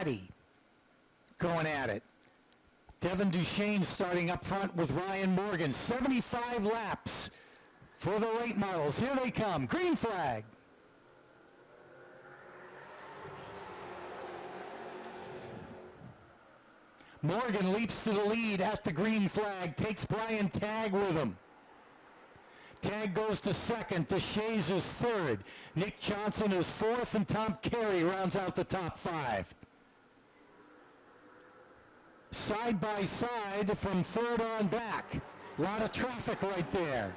Petty going at it. Devin Duchesne starting up front with Ryan Morgan. 75 laps for the late models. Here they come. Green flag. Morgan leaps to the lead at the green flag, takes Brian Tagg with him. Tagg goes to second, Deshays is third, Nick Johnson is fourth, and Tom Carey rounds out the top five. Side by side from third on back. A lot of traffic right there.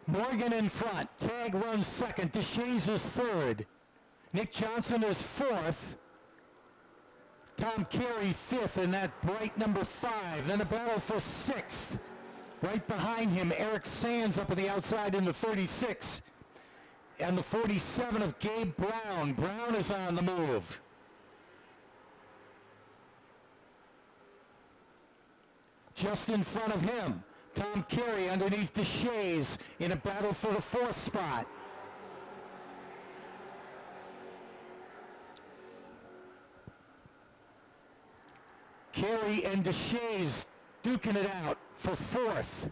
Morgan in front. Tagg runs second. Deshays is third. Nick Johnson is fourth. Tom Carey fifth in that bright number 5. Then a battle for sixth. Right behind him, Eric Sands up on the outside in the 36. And the 47 of Gabe Brown. Brown is on the move. Just in front of him, Tom Carey underneath Deshays in a battle for the 4th spot. Carey and Deshays duking it out for 4th.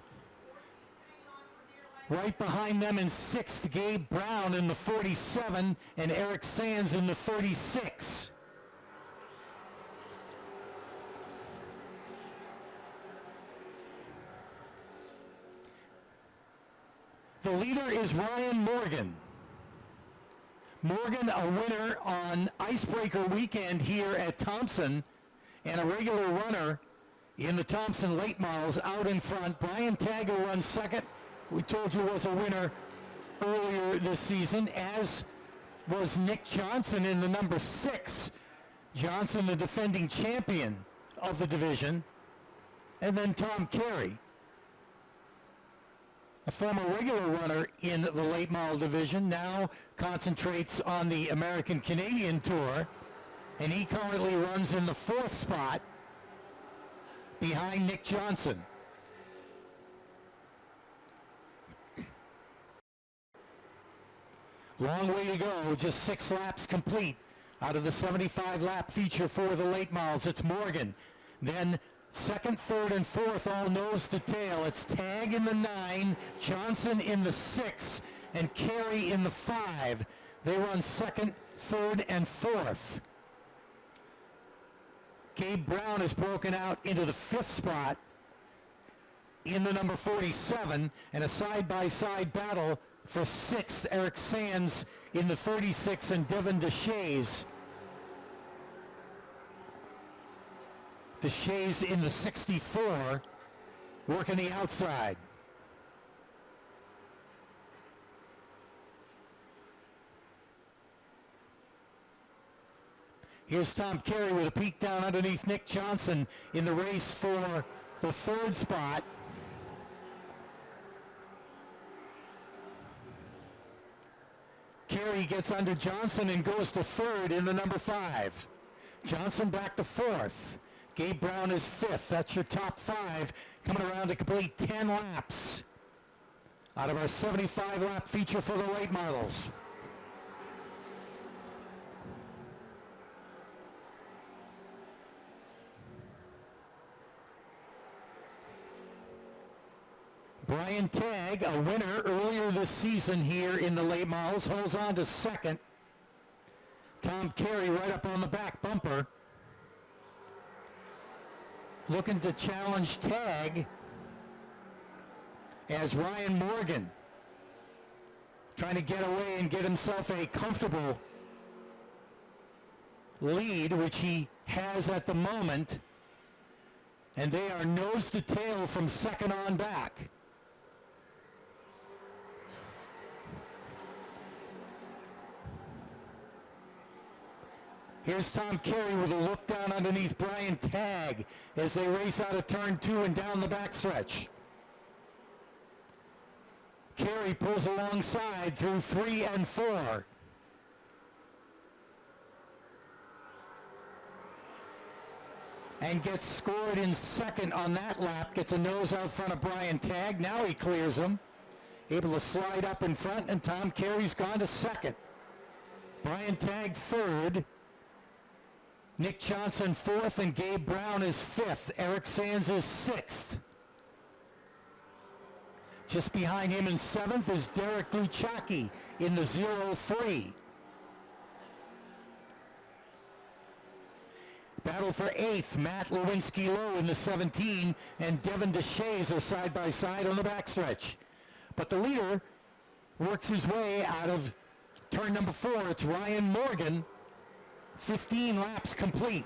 Right behind them in 6th, Gabe Brown in the 47 and Eric Sands in the 36. The leader is Ryan Morgan. Morgan, a winner on Icebreaker weekend here at Thompson, and a regular runner in the Thompson late models out in front. Brian Tagg runs second. We told you was a winner earlier this season, as was Nick Johnson in the number 6. Johnson, the defending champion of the division. And then Tom Carey, a former regular runner in the late model division, now concentrates on the American-Canadian Tour, and he currently runs in the 4th spot behind Nick Johnson. Long way to go, just 6 laps complete out of the 75-lap feature for the late models. It's Morgan, then second, third, and fourth, all nose to tail. It's Tagg in the 9, Johnson in the 6, and Carey in the 5. They run second, third, and fourth. Gabe Brown is broken out into the 5th spot in the number 47, and a side-by-side battle for 6th. Eric Sands in the 36, and Devin Deshays. Deshays in the 64, working the outside. Here's Tom Carey with a peek down underneath Nick Johnson in the race for the 3rd spot. Carey gets under Johnson and goes to 3rd in the number 5. Johnson back to 4th. Gabe Brown is 5th. That's your top 5 coming around to complete 10 laps out of our 75-lap feature for the late models. Brian Tagg, a winner earlier this season here in the late models, holds on to 2nd. Tom Carey right up on the back bumper, looking to challenge Tagg, as Ryan Morgan trying to get away and get himself a comfortable lead, which he has at the moment, and they are nose to tail from 2nd on back. Here's Tom Carey with a look down underneath Brian Tagg as they race out of turn 2 and down the backstretch. Carey pulls alongside through 3 and 4. and gets scored in second on that lap. Gets a nose out front of Brian Tagg. Now he clears him. Able to slide up in front, and Tom Carey's gone to second. Brian Tagg third. Nick Johnson fourth, and Gabe Brown is fifth. Eric Sands is sixth. Just behind him in seventh is Derek Luchacki in the 0-3. Battle for eighth, Matt Lewinsky-Lowe in the 17, and Devin DeShays are side by side on the backstretch. But the leader works his way out of turn number 4. It's Ryan Morgan, 15 laps complete.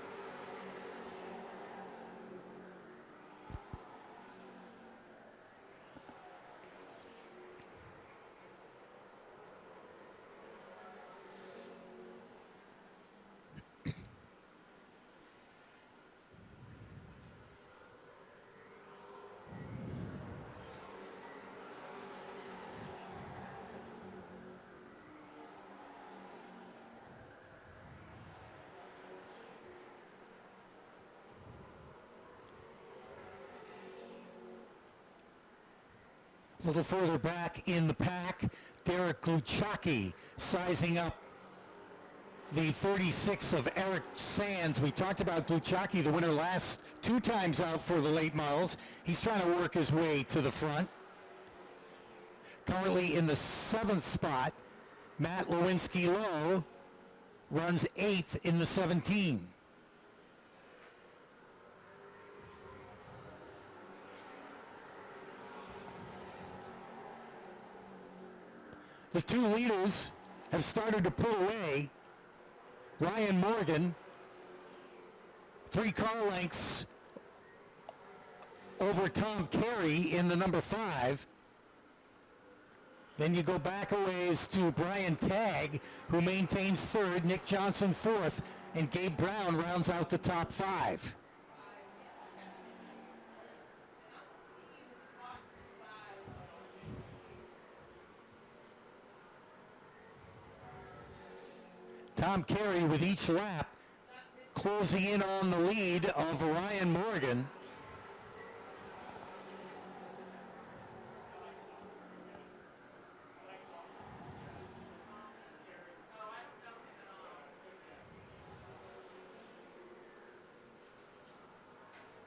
A little further back in the pack, Derek Luchacki sizing up the 36 of Eric Sands. We talked about Luchacki, the winner last 2 times out for the late models. He's trying to work his way to the front. Currently in the 7th spot, Matt Lewinsky-Lowe runs 8th in the 17. The 2 leaders have started to pull away. Ryan Morgan, 3 car lengths over Tom Carey in the number 5. Then you go back a ways to Brian Tagg, who maintains 3rd, Nick Johnson 4th, and Gabe Brown rounds out the top 5. Tom Carey with each lap closing in on the lead of Ryan Morgan.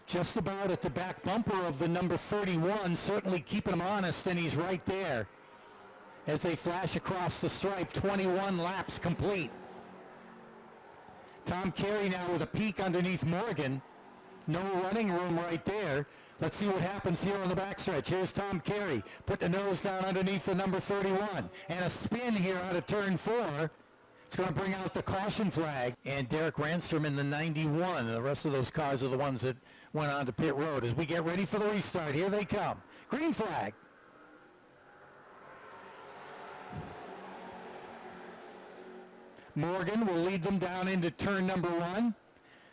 Just about at the back bumper of the number 31, certainly keeping him honest, and he's right there as they flash across the stripe. 21 laps complete. Tom Carey now with a peek underneath Morgan. No running room right there. Let's see what happens here on the backstretch. Here's Tom Carey. Put the nose down underneath the number 31. And a spin here out of turn 4. It's going to bring out the caution flag. And Derek Ranstrom in the 91. And the rest of those cars are the ones that went on to pit road. As we get ready for the restart, here they come. Green flag. Morgan will lead them down into turn number 1.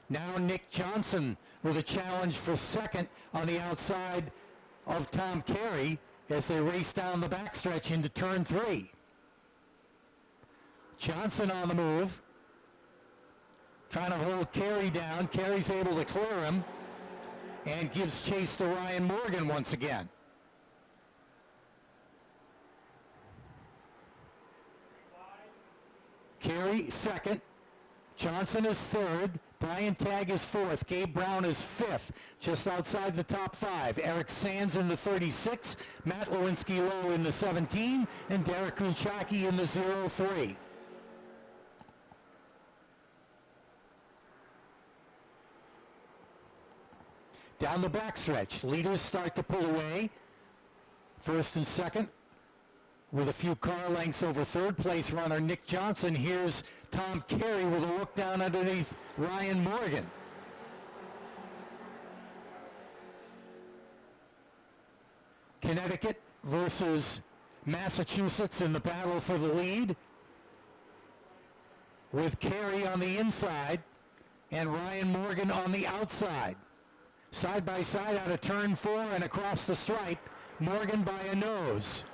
Now Nick Johnson with a challenge for second on the outside of Tom Carey as they race down the backstretch into turn 3. Johnson on the move, trying to hold Carey down. Carey's able to clear him and gives chase to Ryan Morgan once again. Carey second, Johnson is third, Brian Tagg is fourth, Gabe Brown is fifth, just outside the top 5. Eric Sands in the 36, Matt Lewinsky-Lowe in the 17, and Derek Luchacki in the 0-3. Down the backstretch, leaders start to pull away. First and second, with a few car lengths over third place runner Nick Johnson. Here's Tom Carey with a look down underneath Ryan Morgan. Connecticut versus Massachusetts in the battle for the lead, with Carey on the inside and Ryan Morgan on the outside. Side by side out of turn 4 and across the stripe, Morgan by a nose.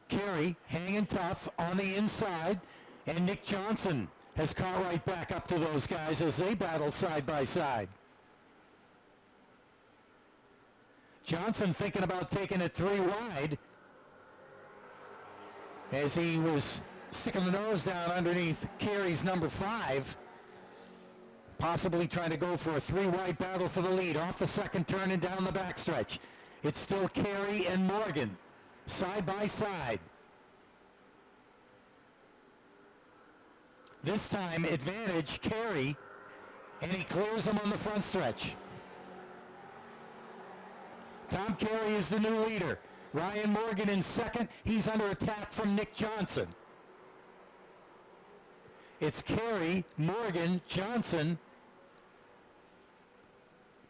Carey hanging tough on the inside, and Nick Johnson has caught right back up to those guys as they battle side by side. Johnson thinking about taking it 3 wide as he was sticking the nose down underneath Carey's number 5. Possibly trying to go for a 3 wide battle for the lead. Off the second turn and down the backstretch. It's still Carey and Morgan side by side. This time advantage Carey, and he clears him on the front stretch. Tom Carey is the new leader. Ryan Morgan in second. He's under attack from Nick Johnson. It's Carey, Morgan, Johnson,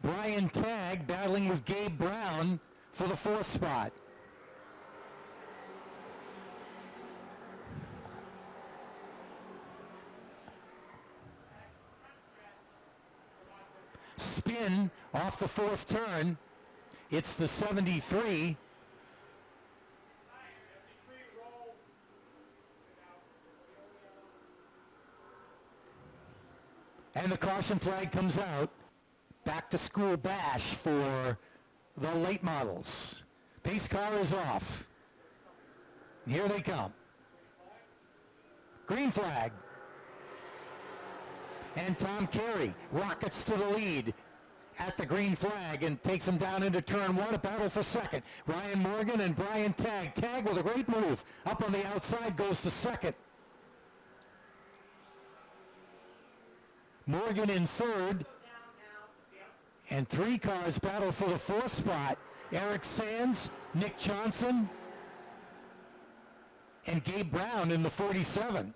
Brian Tagg battling with Gabe Brown for the 4th spot. Spin off the 4th turn. It's the 73. And the caution flag comes out. Back to school bash for the late models. Pace car is off. Here they come. Green flag. And Tom Carey rockets to the lead at the green flag and takes him down into turn 1, a battle for second. Ryan Morgan and Brian Tagg. Tagg with a great move. Up on the outside goes to second. Morgan in third. And 3 cars battle for the 4th spot. Eric Sands, Nick Johnson, and Gabe Brown in the 47.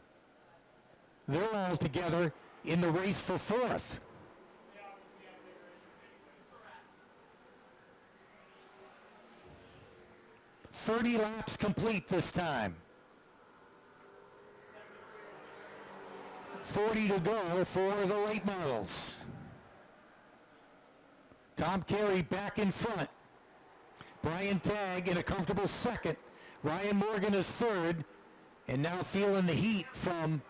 They're all together in the race for 4th. "30 laps complete this time. 40 to go for the late models. Tom Carey back in front. Brian Tagg in a comfortable second. Ryan Morgan is third. And now feeling the heat from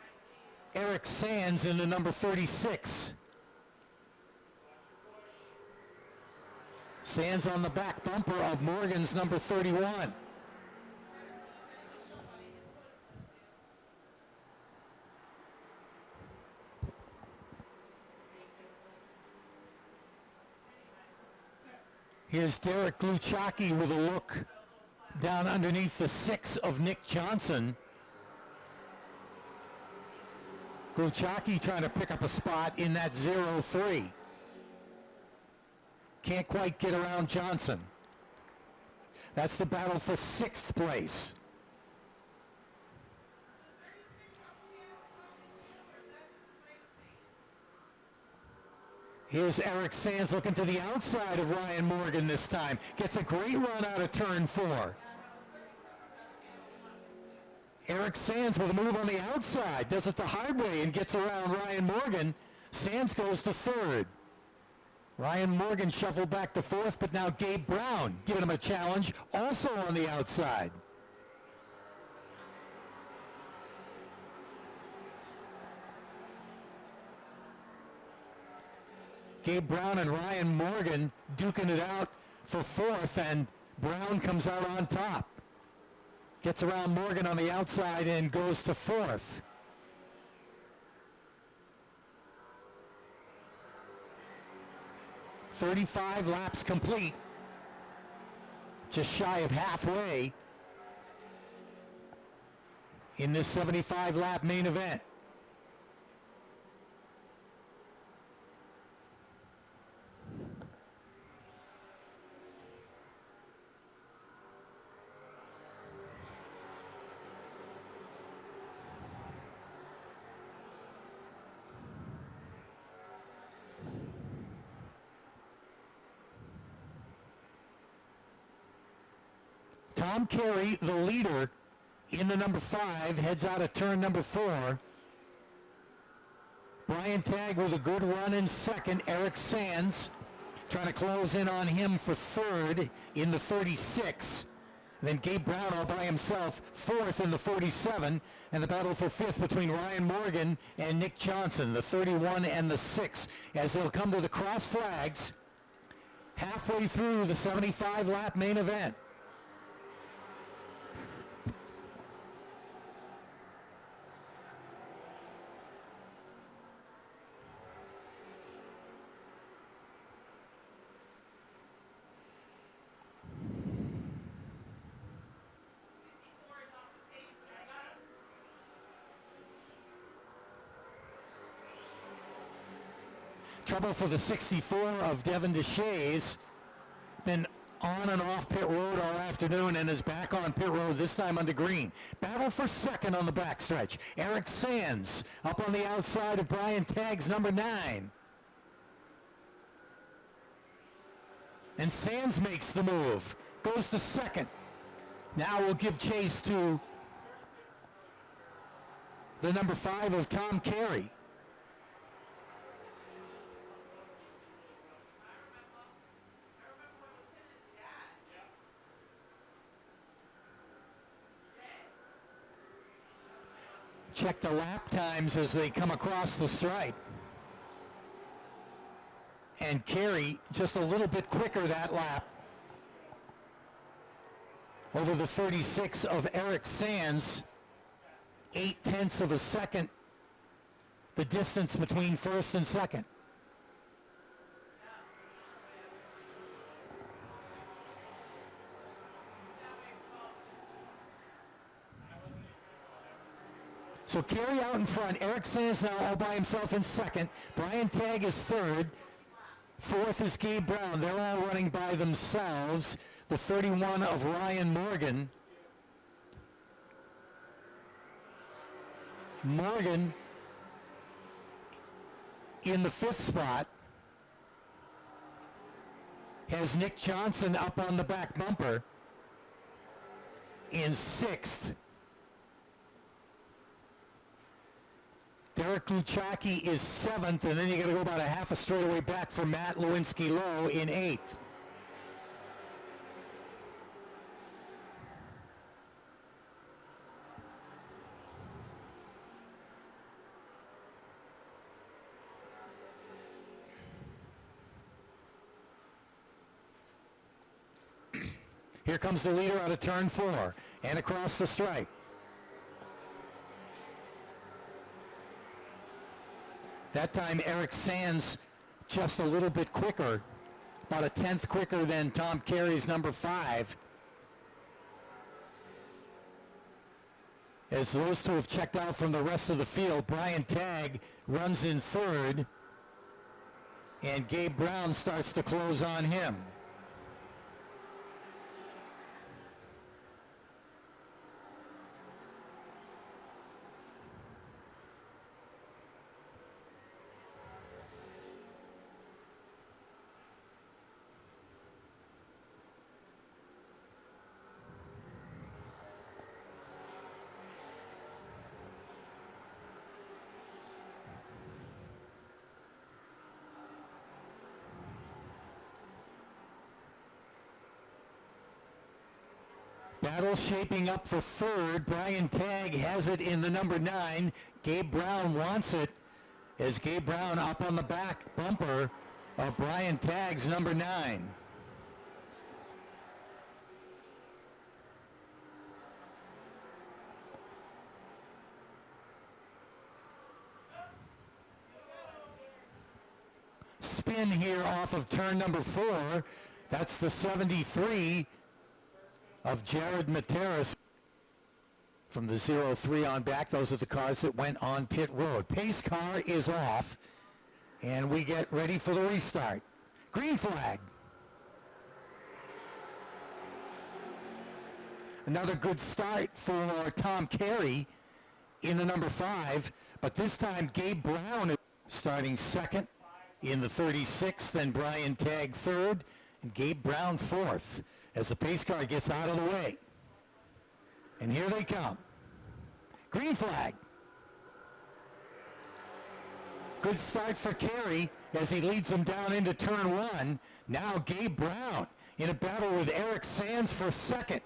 Eric Sands in the number 36. Sands on the back bumper of Morgan's number 31. Here's Derek Gluchacki with a look down underneath the 6 of Nick Johnson. Gluchacki trying to pick up a spot in that 0-3. Can't quite get around Johnson. That's the battle for 6th place. Here's Eric Sands looking to the outside of Ryan Morgan this time. Gets a great run out of turn 4. Eric Sands with a move on the outside. Does it the hard way and gets around Ryan Morgan. Sands goes to third. Ryan Morgan shuffled back to 4th, but now Gabe Brown giving him a challenge, also on the outside. Gabe Brown and Ryan Morgan duking it out for 4th, and Brown comes out on top. Gets around Morgan on the outside and goes to 4th. "35 laps complete. Just shy of halfway in this 75-lap main event. Tom Carey, the leader in the number 5, heads out of turn number 4. Brian Tagg with a good run in second. Eric Sands trying to close in on him for third in the 36. Then Gabe Brown all by himself, fourth in the 47, and the battle for fifth between Ryan Morgan and Nick Johnson, the 31 and the 6, as they'll come to the cross flags halfway through the 75-lap main event. Trouble for the 64 of Devin DeShays. Been on and off pit road all afternoon and is back on pit road, this time under green. Battle for second on the backstretch. Eric Sands up on the outside of Brian Tagg's number 9. And Sands makes the move. Goes to second. Now we'll give chase to the number 5 of Tom Carey. Check the lap times as they come across the stripe. And Carey just a little bit quicker that lap over the 36 of Eric Sands. 0.8 of a second, the distance between first and second. So Carey out in front. Eric Sands now all by himself in second. Brian Tagg is third. Fourth is Gabe Brown. They're all running by themselves. The 31 of Ryan Morgan. Morgan in the fifth spot has Nick Johnson up on the back bumper in sixth. Derek Luchacki is seventh, and then you got to go about a half a straightaway back for Matt Lewinsky-Lowe in eighth. Here comes the leader out of turn 4 and across the stripe. That time Eric Sands just a little bit quicker, about a 10th quicker than Tom Carey's number 5. As those two have checked out from the rest of the field, Brian Tagg runs in third, and Gabe Brown starts to close on him. Battle shaping up for third. Brian Tagg has it in the number 9. Gabe Brown wants it as Gabe Brown up on the back bumper of Brian Tagg's number 9. Spin here off of turn number 4. That's the 73 of Jared Materis. From the 03 on back, those are the cars that went on pit road. Pace car is off, and we get ready for the restart. Green flag. Another good start for Tom Carey in the number 5, but this time Gabe Brown is starting second in the 36, then Brian Tagg third, and Gabe Brown fourth as the pace car gets out of the way. And here they come. Green flag. Good start for Carey as he leads them down into turn 1. Now Gabe Brown in a battle with Eric Sands for second.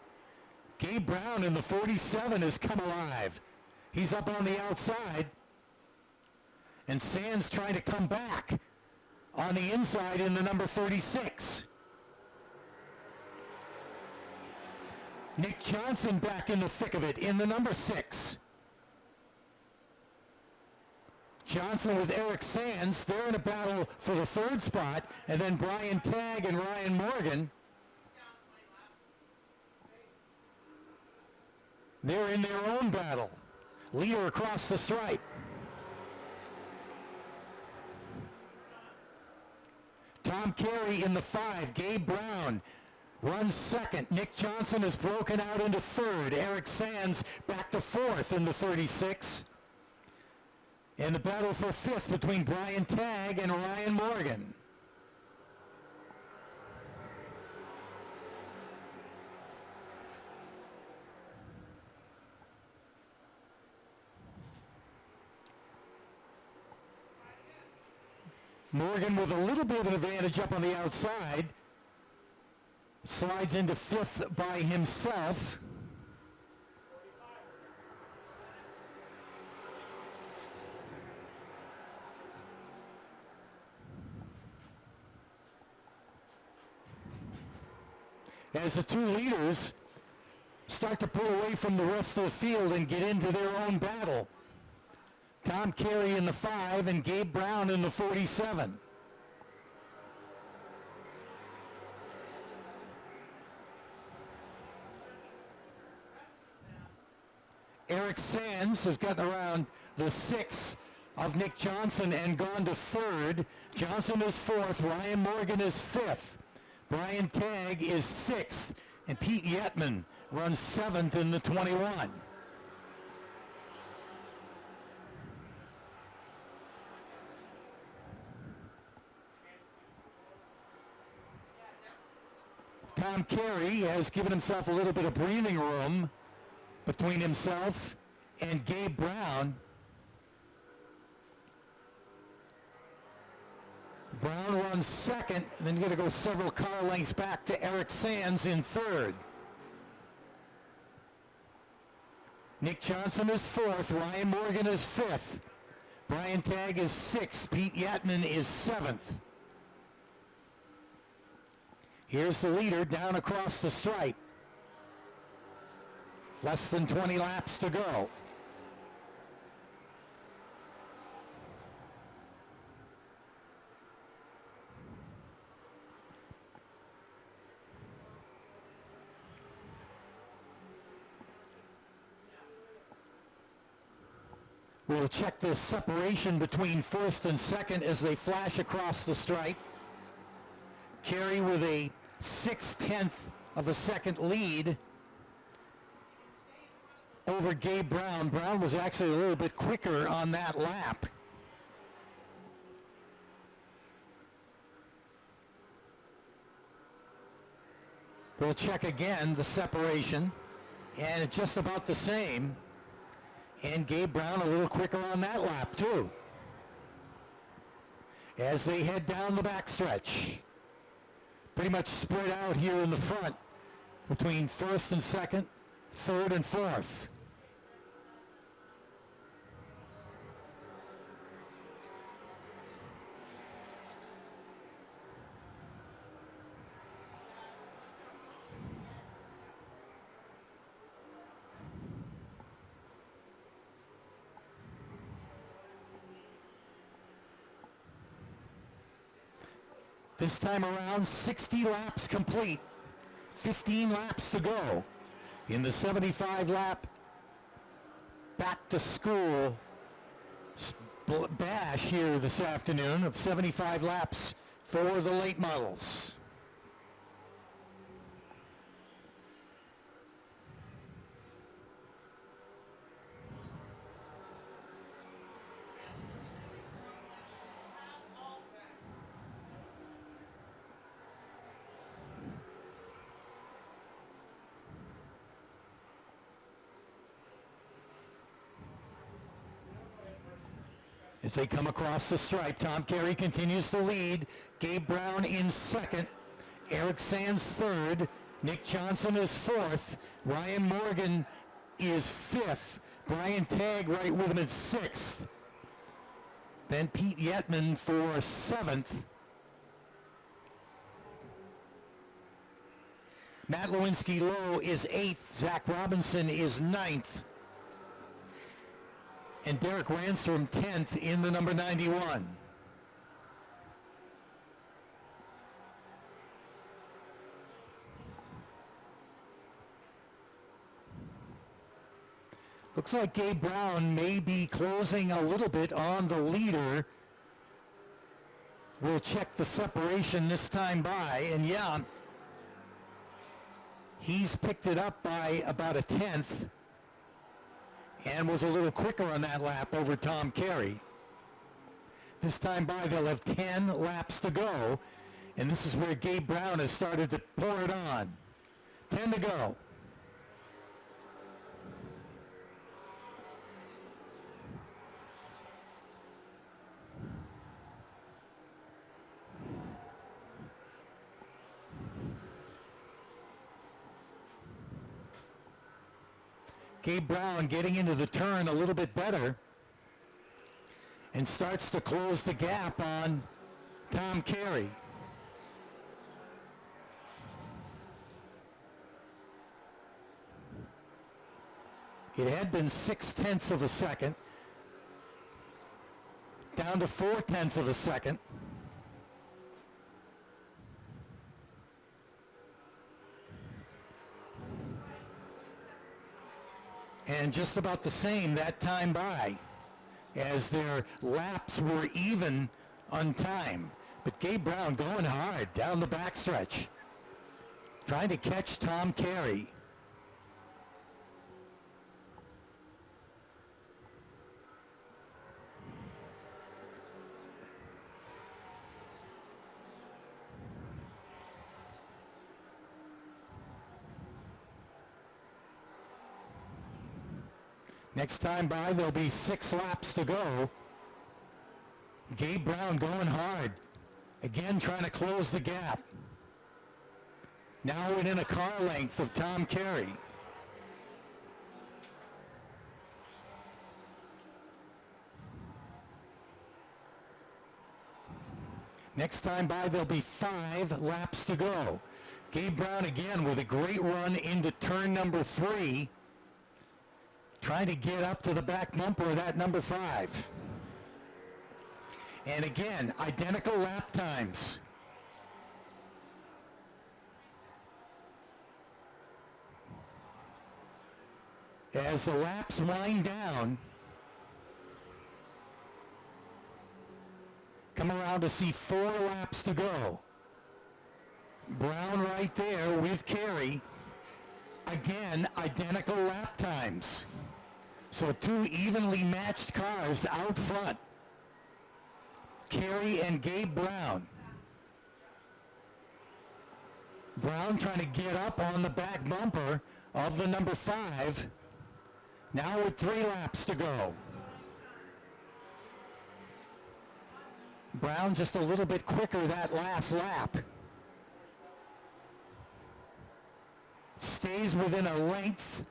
Gabe Brown in the 47 has come alive. He's up on the outside. And Sands trying to come back on the inside in the number 36. Nick Johnson back in the thick of it in the number 6. Johnson with Eric Sands. They're in a battle for the 3rd spot. And then Brian Tagg and Ryan Morgan. They're in their own battle. Leader across the stripe. Tom Carey in the 5. Gabe Brown runs 2nd. Nick Johnson has broken out into 3rd. Eric Sands back to 4th in the 36. And the battle for 5th between Brian Tagg and Ryan Morgan. Morgan with a little bit of an advantage up on the outside. Slides into 5th by himself. As the two leaders start to pull away from the rest of the field and get into their own battle. Tom Carey in the 5 and Gabe Brown in the 47. Eric Sands has gotten around the 6 of Nick Johnson and gone to 3rd. Johnson is 4th. Ryan Morgan is 5th. Brian Tagg is 6th. And Pete Yetman runs 7th in the 21. Tom Carey has given himself a little bit of breathing room between himself and Gabe Brown. Brown runs 2nd, and then you're going to go several car lengths back to Eric Sands in 3rd. Nick Johnson is 4th. Ryan Morgan is 5th. Brian Tagg is 6th. Pete Yatman is 7th. Here's the leader down across the stripe. Less than 20 laps to go. We'll check this separation between 1st and 2nd as they flash across the stripe. Carey with a 6/10 of a second lead over Gabe Brown. Brown was actually a little bit quicker on that lap. We'll check again the separation, and it's just about the same. And Gabe Brown a little quicker on that lap too. As they head down the backstretch. Pretty much spread out here in the front between 1st and 2nd, 3rd and 4th. This time around, 60 laps complete, 15 laps to go in the 75-lap back to school bash here this afternoon of 75 laps for the late models. As they come across the stripe, Tom Carey continues to lead. Gabe Brown in 2nd. Eric Sands 3rd. Nick Johnson is fourth. Ryan Morgan is fifth. Brian Tagg right with him at sixth. Then Pete Yetman for seventh. Matt Lewinsky-Lowe is eighth. Zach Robinson is ninth. And Derek Ransom 10th in the number 91. Looks like Gabe Brown may be closing a little bit on the leader. We'll check the separation this time by, and yeah, he's picked it up by about a tenth and was a little quicker on that lap over Tom Carey. This time by, they'll have 10 laps to go, and this is where Gabe Brown has started to pour it on. 10 to go. Gabe Brown getting into the turn a little bit better and starts to close the gap on Tom Carey. It had been 0.6 of a second, down to 0.4 of a second. And just about the same that time by, as their laps were even on time. But Gabe Brown going hard down the backstretch, trying to catch Tom Carey. Next time by, there'll be 6 laps to go. Gabe Brown going hard. Again, trying to close the gap. Now within a car length of Tom Carey. Next time by, there'll be 5 laps to go. Gabe Brown again with a great run into turn number 3. Trying to get up to the back bumper of that number 5. And again, identical lap times. As the laps wind down, come around to see 4 laps to go. Brown right there with Carey. Again, identical lap times. So 2 evenly matched cars out front. Carey and Gabe Brown. Brown trying to get up on the back bumper of the number 5. Now with 3 laps to go. Brown just a little bit quicker that last lap. Stays within a length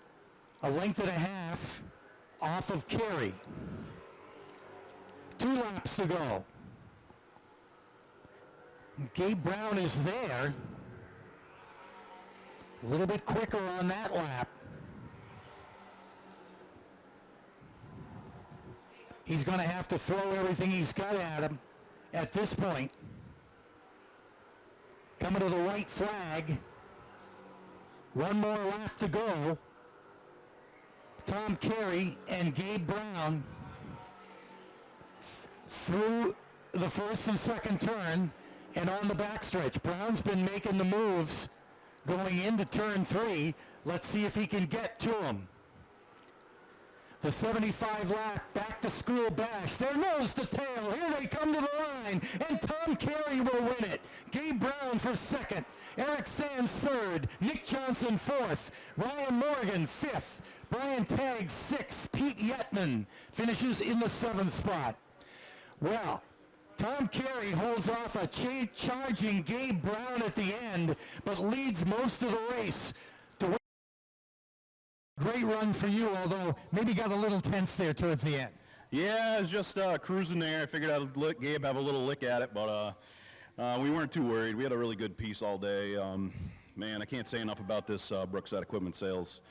and a half off of Carey. 2 laps to go. Gabe Brown is there. A little bit quicker on that lap. He's going to have to throw everything he's got at him at this point. Coming to the white flag. 1 more lap to go. Tom Carey and Gabe Brown through the first and second turn and on the backstretch. Brown's been making the moves going into turn 3. Let's see if he can get to him. The 75 lap back to school bash. They're nose to tail. Here they come to the line. And Tom Carey will win it. Gabe Brown for second. Eric Sands third. Nick Johnson fourth. Ryan Morgan fifth. Brian Tagg sixth. Pete Yetman finishes in the 7th spot. Well, Tom Carey holds off a charging Gabe Brown at the end, but leads most of the race. Great run for you, although maybe got a little tense there towards the end. Yeah, I was just cruising there. I figured I'd let Gabe have a little lick at it, but we weren't too worried. We had a really good piece all day. Man, I can't say enough about this Brookside Equipment Sales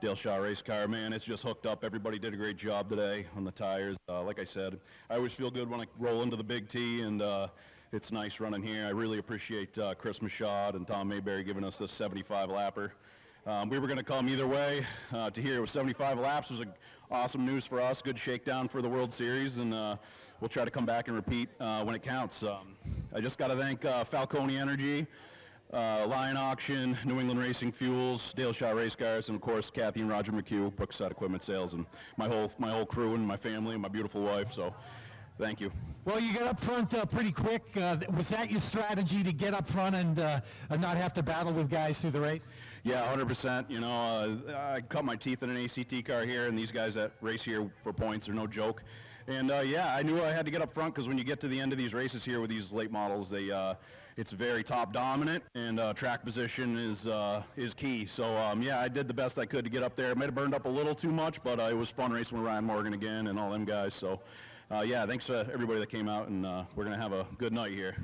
Dale Shaw race car. Man, it's just hooked up. Everybody did a great job today on the tires. Like I said, I always feel good when I roll into the Big T, and it's nice running here. I really appreciate Chris Michaud and Tom Mayberry giving us this 75-lapper. We were going to come either way. To hear it was 75 laps was awesome news for us. Good shakedown for the World Series, and we'll try to come back and repeat when it counts. I just got to thank Falcone Energy, Lion Auction, New England Racing Fuels, Dale Shaw Race Cars, and of course Kathy and Roger McHugh, Brookside Equipment Sales, and my whole crew and my family and my beautiful wife. So, thank you. Well, you got up front pretty quick. Was that your strategy to get up front and not have to battle with guys through the race? Yeah, 100%. You know, I cut my teeth in an ACT car here, and these guys that race here for points are no joke. And yeah, I knew I had to get up front because when you get to the end of these races here with these late models, it's very top dominant, and track position is key. So yeah, I did the best I could to get up there. It might have burned up a little too much, but it was fun racing with Ryan Morgan again and all them guys. So yeah, thanks to everybody that came out, and we're gonna have a good night here.